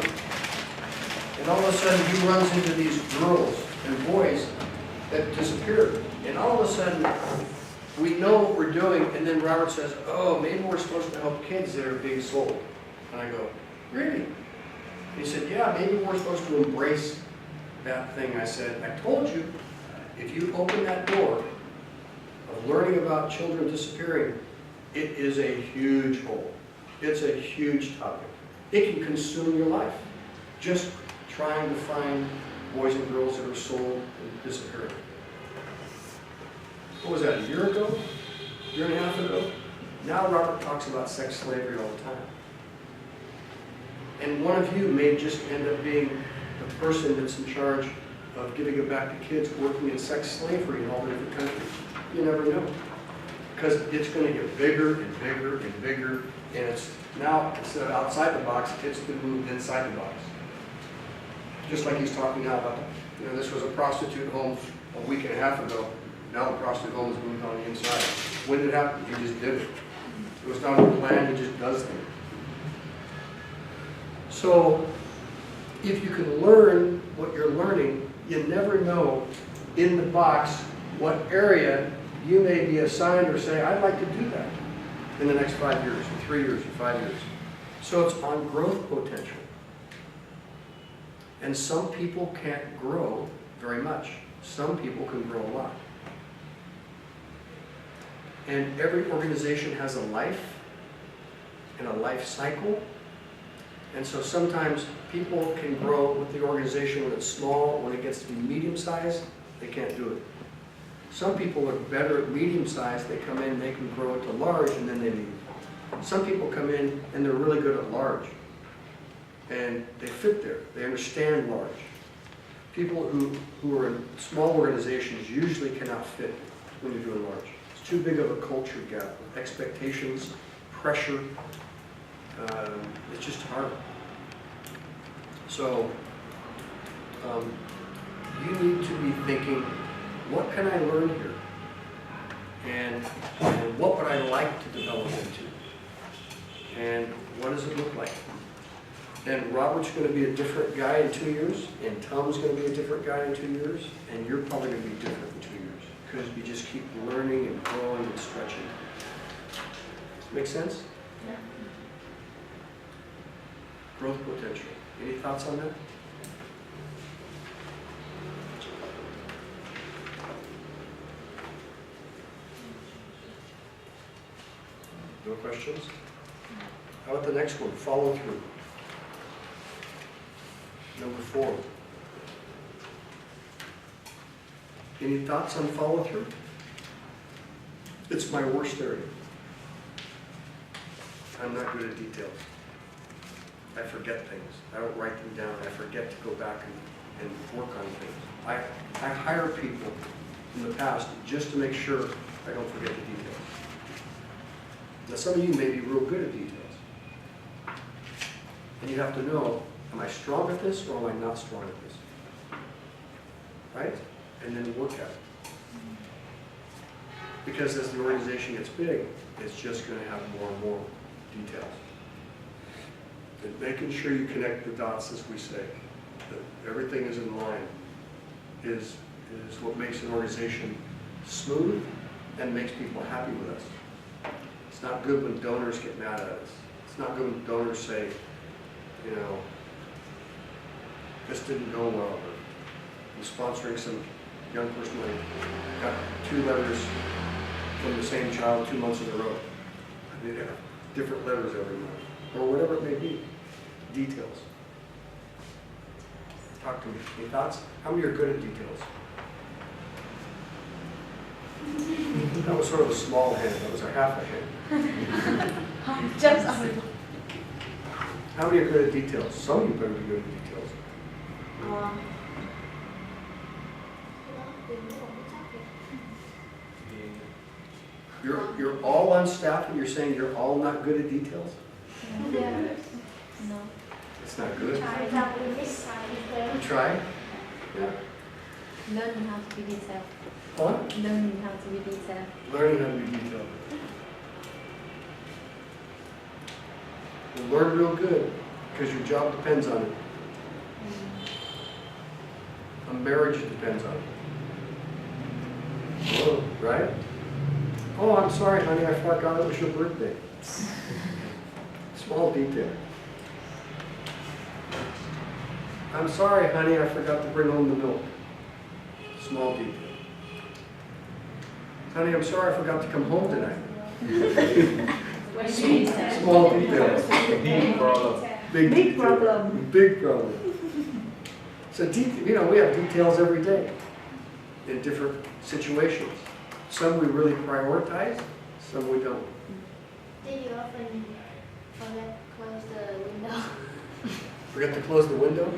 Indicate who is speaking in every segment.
Speaker 1: And all of a sudden he runs into these girls and boys that disappeared. And all of a sudden we know what we're doing, and then Robert says, oh, maybe we're supposed to help kids that are being sold. And I go, really? He said, yeah, maybe we're supposed to embrace that thing. I said, I told you, if you open that door of learning about children disappearing, it is a huge hole. It's a huge topic. It can consume your life. Just trying to find boys and girls that are sold and disappearing. What was that, a year ago? A year and a half ago? Now Robert talks about sex slavery all the time. And one of you may just end up being the person that's in charge of giving it back to kids working in sex slavery in all the different countries. You never know. Because it's going to get bigger and bigger and bigger, and it's now, instead of outside the box, it's been moved inside the box. Just like he's talking now about, this was a prostitute home a week and a half ago. Now the prostitute home is moved on the inside. When did it happen? He just did it. It was not a plan, he just does things. So, if you can learn what you're learning, you never know in the box what area you may be assigned or say, I'd like to do that in the next 5 years, or 3 years, or 5 years. So it's on growth potential. And some people can't grow very much. Some people can grow a lot. And every organization has a life and a life cycle. And so sometimes people can grow with the organization when it's small. When it gets to be medium-sized, they can't do it. Some people are better at medium-sized. They come in, they can grow it to large, and then they leave. Some people come in and they're really good at large. And they fit there. They understand large. People who are in small organizations usually cannot fit when you're doing large. It's too big of a culture gap. Expectations, pressure. It's just hard. So you need to be thinking, what can I learn here? And what would I like to develop into? And what does it look like? And Robert's going to be a different guy in 2 years, and Tom's going to be a different guy in 2 years, and you're probably going to be different in 2 years, because we just keep learning and growing and stretching. Make sense?
Speaker 2: Yeah.
Speaker 1: Growth potential. Any thoughts on that? No questions? How about the next one? Follow through. Number 4. Any thoughts on follow through? It's my worst area. I'm not good at details. I forget things. I don't write them down. I forget to go back and work on things. I hire people in the past just to make sure I don't forget the details. Now some of you may be real good at details. And you have to know, am I strong at this or am I not strong at this? Right? And then work at it. Because as the organization gets big, it's just going to have more and more details. And making sure you connect the dots, as we say, that everything is in line, is what makes an organization smooth and makes people happy with us. It's not good when donors get mad at us. It's not good when donors say, this didn't go well. I'm sponsoring some young person that got 2 letters from the same child 2 months in a row. I mean, they have different letters every month, or whatever it may be. Details. Talk to me. Any thoughts? How many are good at details? That was sort of a small hand. That was a half a hand.
Speaker 2: Just
Speaker 1: How many are good at details? Some of you better be good at details. You're all on staff and you're saying you're all not good at details?
Speaker 2: Yeah. No.
Speaker 1: It's not good.
Speaker 3: You
Speaker 1: You try? Yeah.
Speaker 2: Learning how to be detailed.
Speaker 1: What?
Speaker 2: Learning how to be detailed.
Speaker 1: Learning how to be detailed. You'll learn real good because your job depends on it. A marriage depends on it. Oh, right? Oh, I'm sorry, honey, I forgot it was your birthday. Small detail. I'm sorry, honey, I forgot to bring home the milk. Small detail. Honey, I'm sorry I forgot to come home tonight. Small details.
Speaker 3: Big problem.
Speaker 1: Big
Speaker 4: Big
Speaker 1: detail.
Speaker 4: problem.
Speaker 1: Big problem. So, you know, we have details every day in different situations. Some we really prioritize, some we don't.
Speaker 2: Did you often forget to close the window?
Speaker 1: Forget to close the window?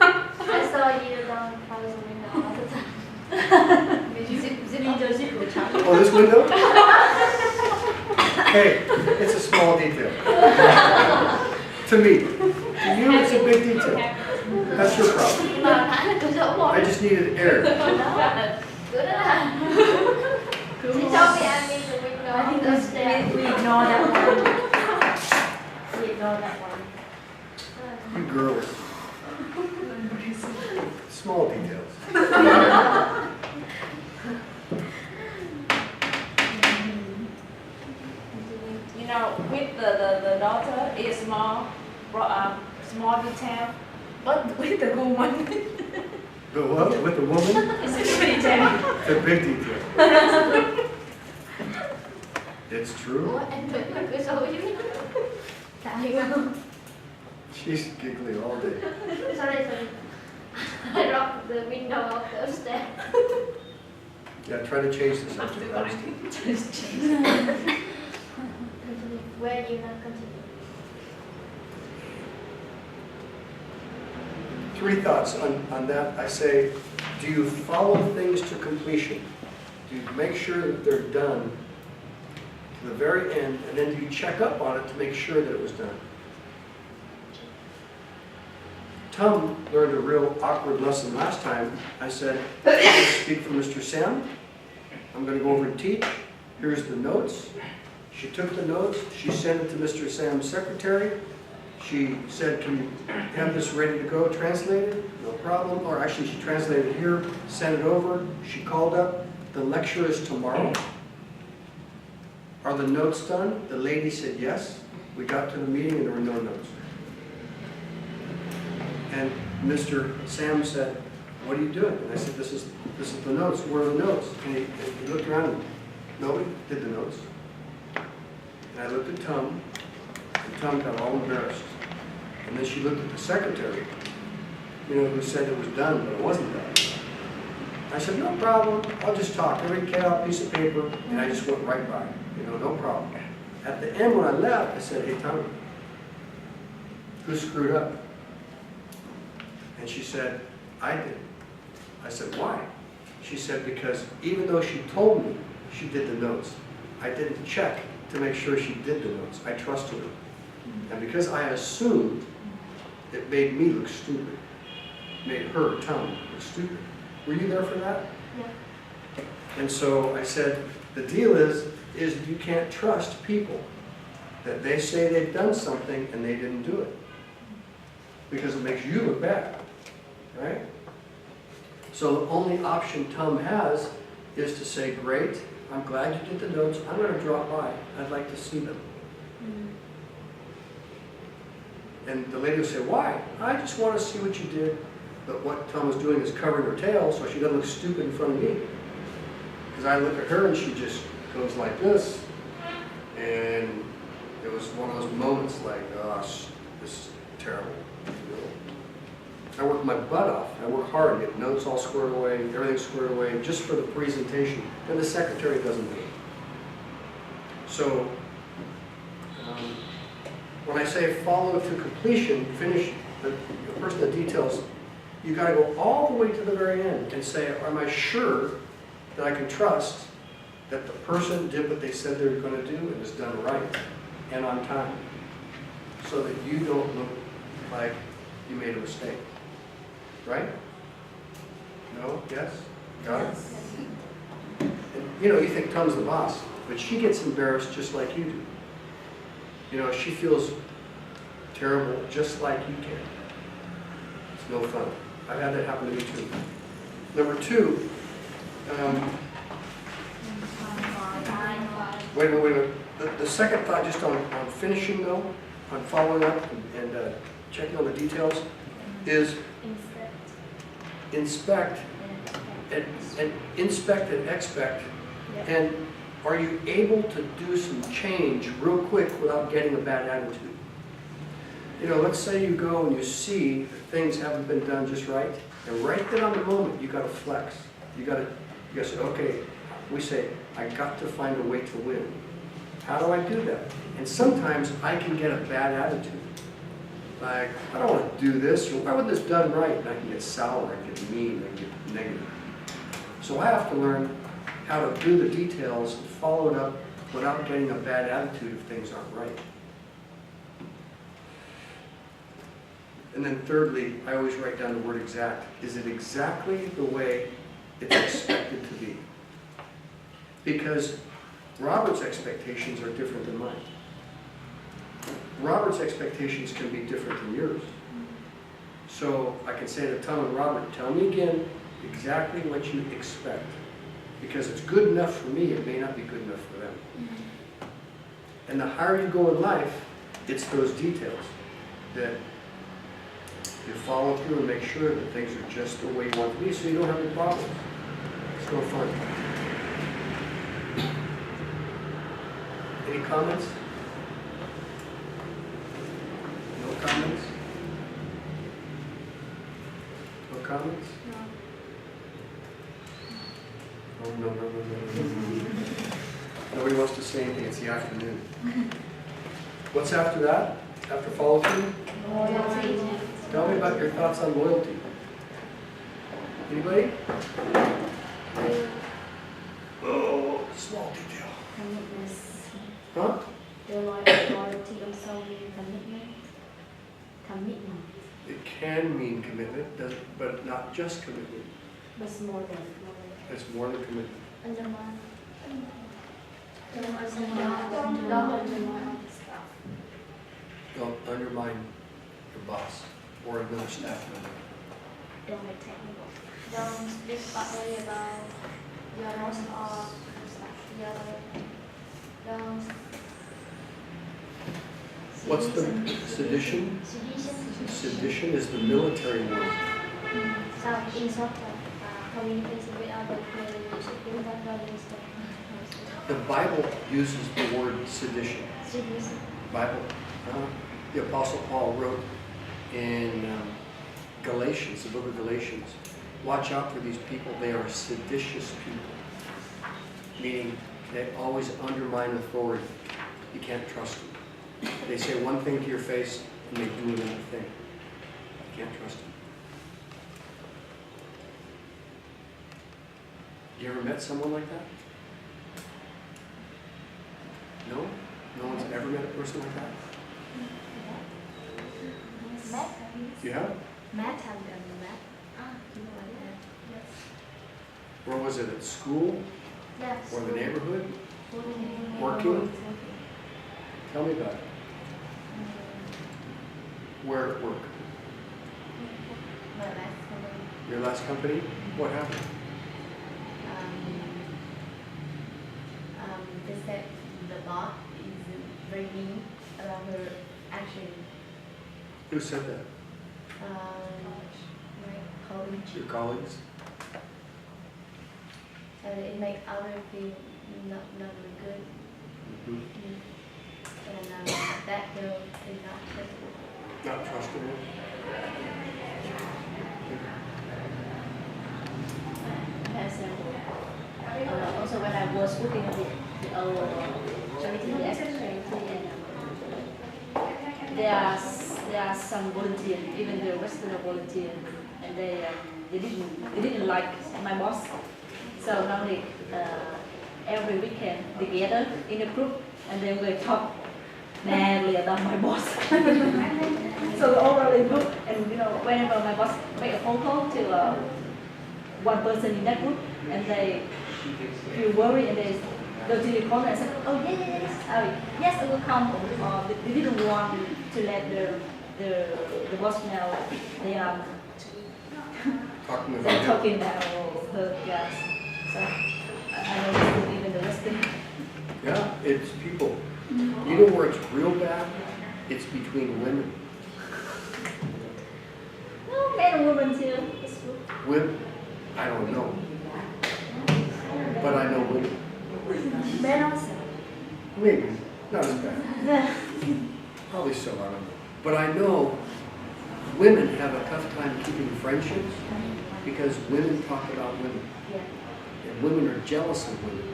Speaker 2: I saw you don't close the window all the time. Zip up.
Speaker 1: Oh, this window? Hey, it's a small detail. To me. To you, it's a big detail. That's your problem. I just needed air.
Speaker 2: Good enough. She told me I need the window
Speaker 4: I
Speaker 2: on
Speaker 4: think
Speaker 2: the stairs.
Speaker 4: we ignore that one. We ignore that one.
Speaker 1: You girls. Small details.
Speaker 4: You know, with the daughter is small detail, but with the woman,
Speaker 1: The what? With the woman?
Speaker 4: it's a big detail.
Speaker 1: It's a big detail. It's true.
Speaker 2: What? And then I go show you.
Speaker 1: She's giggling all day.
Speaker 2: Sorry. I dropped the window off the stairs.
Speaker 1: Yeah, try to change the subject.
Speaker 2: Where you not continue?
Speaker 1: 3 thoughts on that. I say, do you follow things to completion? Do you make sure that they're done to the very end, and then do you check up on it to make sure that it was done? Tom learned a real awkward lesson last time. I said, I speak for Mr. Sam. I'm going to go over and teach. Here's the notes. She took the notes. She sent it to Mr. Sam's secretary. She said, can you have this ready to go translated? No problem. Or actually, she translated it here, sent it over. She called up. The lecture is tomorrow. Are the notes done? The lady said yes. We got to the meeting and there were no notes. And Mr. Sam said, what are you doing? And I said, this is the notes. Where are the notes? And he looked around and nobody did the notes. And I looked at Tom, and Tom got all embarrassed. And then she looked at the secretary, who said it was done, but it wasn't done. I said, no problem. I'll just talk. Everybody get out a piece of paper, and I just went right by. No problem. At the end, when I left, I said, hey, Tom, who screwed up? And she said, I did. I said, why? She said, because even though she told me she did the notes, I didn't check to make sure she did the notes. I trusted her. And because I assumed, it made me look stupid. Made her, Tom, look stupid. Were you there for that?
Speaker 2: Yeah.
Speaker 1: And so I said, the deal is you can't trust people that they say they've done something and they didn't do it. Because it makes you look bad, right? So the only option Tom has is to say, great, I'm glad you did the notes. I'm going to drop by. I'd like to see them. And the lady will say, why? I just want to see what you did. But what Tom is doing is covering her tail so she doesn't look stupid in front of me. Because I look at her and she just goes like this. And it was one of those moments like, gosh, this is terrible. I work my butt off. I work hard, get notes all squared away, everything squared away, just for the presentation. And the secretary doesn't do it. So, when I say follow to completion, finish the person that details, you got to go all the way to the very end and say, am I sure that I can trust that the person did what they said they were going to do and is done right and on time, so that you don't look like you made a mistake. Right? No? Yes? Got it? And, you think Tom's the boss, but she gets embarrassed just like you do. She feels terrible, just like you can. It's no fun. I've had that happen to me too. Number two, wait a minute. The second thought, just on finishing though, on following up and checking on the details, is inspect and inspect and expect. And are you able to do some change real quick without getting a bad attitude? You know, let's say you go and you see that things haven't been done just right, and right then on the moment, you got to flex. You got to say, okay, we say, I got to find a way to win. How do I do that? And sometimes I can get a bad attitude. Like, I don't want to do this. Why wasn't this done right? And I can get sour, I get mean, I get negative. So I have to learn how to do the details and follow it up without getting a bad attitude if things aren't right. And then thirdly, I always write down the word exact. Is it exactly the way it's expected to be? Because Robert's expectations are different than mine. Robert's expectations can be different than yours. So I can say to Tom and Robert, tell me again exactly what you expect. Because it's good enough for me, it may not be good enough for them. And the higher you go in life, it's those details that you follow through and make sure that things are just the way you want to be so you don't have any problems. It's no fun. Any comments? No comments? No comments? Oh, no. Nobody wants to say anything. It's the afternoon. What's after that? After follow through?
Speaker 2: Loyalty.
Speaker 1: Tell me about your thoughts on loyalty. Anybody? Oh, small detail.
Speaker 2: Commitment.
Speaker 1: Huh?
Speaker 2: The loyalty also means commitment. Commitment.
Speaker 1: It can mean commitment, but not just commitment.
Speaker 2: But it's more than
Speaker 1: It's more than commitment.
Speaker 2: undermine. Don't undermine stuff.
Speaker 1: Don't undermine your boss or another staff member.
Speaker 2: Don't be technical. Don't speak badly about your boss or your don't.
Speaker 1: What's the sedition? Sedition is the military word.
Speaker 2: So in short, communication with other people, you should do that very
Speaker 1: The Bible uses the word sedition.
Speaker 2: Sedition.
Speaker 1: Bible. The Apostle Paul wrote in Galatians, the book of Galatians, watch out for these people. They are seditious people. Meaning they always undermine authority. You can't trust them. They say one thing to your face and they do another thing. You can't trust them. You ever met someone like that? No? No one's ever met a person like that?
Speaker 2: Matt.
Speaker 1: You have?
Speaker 2: Matt have done that. You know what that? Yes.
Speaker 1: Where was it? At school?
Speaker 2: Yes.
Speaker 1: Or the neighborhood? Working? Tell me about it. Where at work?
Speaker 2: My last company.
Speaker 1: Your last company? What happened?
Speaker 2: They said the boss is very mean about her action.
Speaker 1: Who said that?
Speaker 2: My colleague.
Speaker 1: Your colleagues?
Speaker 2: And it makes others feel not really good.
Speaker 1: Mm-hmm.
Speaker 2: And that girl is not trustable.
Speaker 1: Not trustable?
Speaker 3: Also when I was working with charity there are some volunteers, even the Western volunteers, and they didn't like my boss. So normally every weekend they gather in a group and they will talk badly about my boss. So overall in group, and whenever my boss make a phone call to one person in that group, and they feel worried and they go to the corner and say, oh yes, I will come. They didn't want to let the boss know they are
Speaker 1: Talking
Speaker 3: they're
Speaker 1: about
Speaker 3: talking about her guys. So I know even the Western.
Speaker 1: yeah, it's people. You know where it's real bad? It's between women.
Speaker 3: No, men and women too. It's true.
Speaker 1: Women, I don't know, but I know women.
Speaker 2: Men also.
Speaker 1: Maybe, not as bad. Probably still, I don't know. But I know women have a tough time keeping friendships because women talk about women.
Speaker 3: Yeah.
Speaker 1: And women are jealous of women.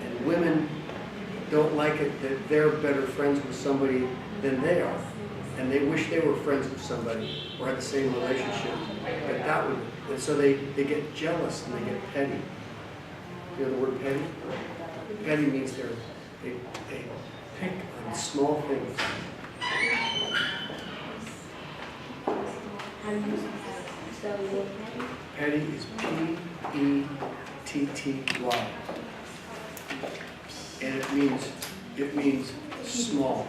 Speaker 1: And women don't like it that they're better friends with somebody than they are. And they wish they were friends with somebody or had the same relationship. But that would, and so they get jealous and they get petty. You know the word petty? Petty means they pick on small things.
Speaker 3: So
Speaker 1: Petty is P-E-T-T-Y. And it means small.